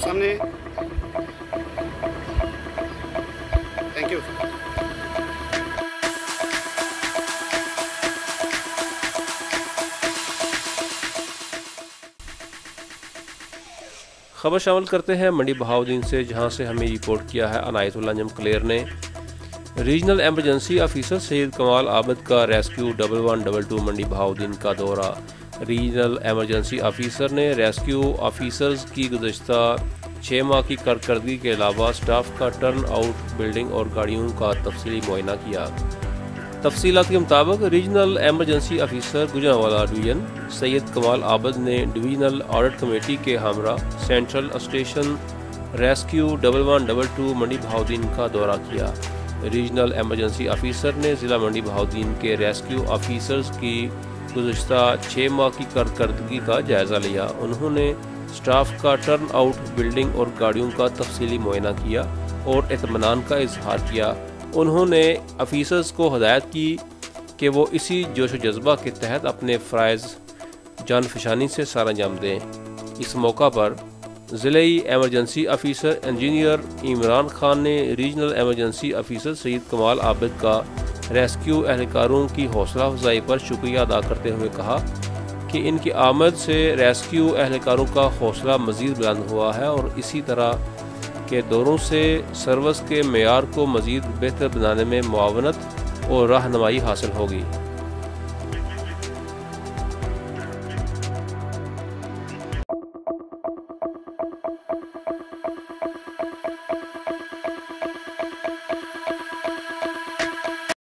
सामने thank you. खबर शामिल करते हैं मंडी बहाउद्दीन से, जहां से हमें रिपोर्ट किया है अनायतुल्लाह अंजम क्लेयर ने। रीजनल एमरजेंसी ऑफिसर सैयद कमाल आबद का रेस्क्यू 1112 मंडी बहाउद्दीन का दौरा। रीजनल एमरजेंसी ऑफिसर ने रेस्क्यू ऑफिसर्स की गुज़श्ता 6 माह की कारकर्दगी के अलावा स्टाफ का टर्न आउट, बिल्डिंग और गाड़ियों का तफसीली मुआयना किया। तफसीलात के मुताबिक regional emergency officer Gujranwala division Syed कमाल आबद ने डिवीजनल ऑडिट कमेटी के हमरा सेंट्रल स्टेशन रेस्क्यू 1112 मंडी बहाउद्दीन का दौरा किया। रीजनल एमरजेंसी ऑफिसर ने ज़िला मंडी बहाउद्दीन के रेस्क्यू ऑफिसर्स की गुज़श्ता 6 माह की कारकर्दगी का जायज़ा लिया। उन्होंने स्टाफ का टर्न आउट, बिल्डिंग और गाड़ियों का तफसीली मुआयना किया और इत्मीनान का इजहार किया। उन्होंने ऑफिसर्स को हदायत की कि वो इसी जोश व जज्बा के तहत अपने फ़राइज़ जानफशानी से सर अंजाम दें। इस मौका पर ज़िले emergency officer engineer Imran Khan ने रीजनल एमरजेंसी ऑफिसर सैयद कमाल आबिद का रेस्क्यू एहलकारों की हौसला अफजाई पर शुक्रिया अदा करते हुए कहा कि इनकी आमद से रेस्क्यू एहलकारों का हौसला मज़ीद बुलंद हुआ है और इसी तरह के दौरों से सर्विस के मेयार को मज़ीद बेहतर बनाने में मुआवनत और रहनुमाई हासिल होगी।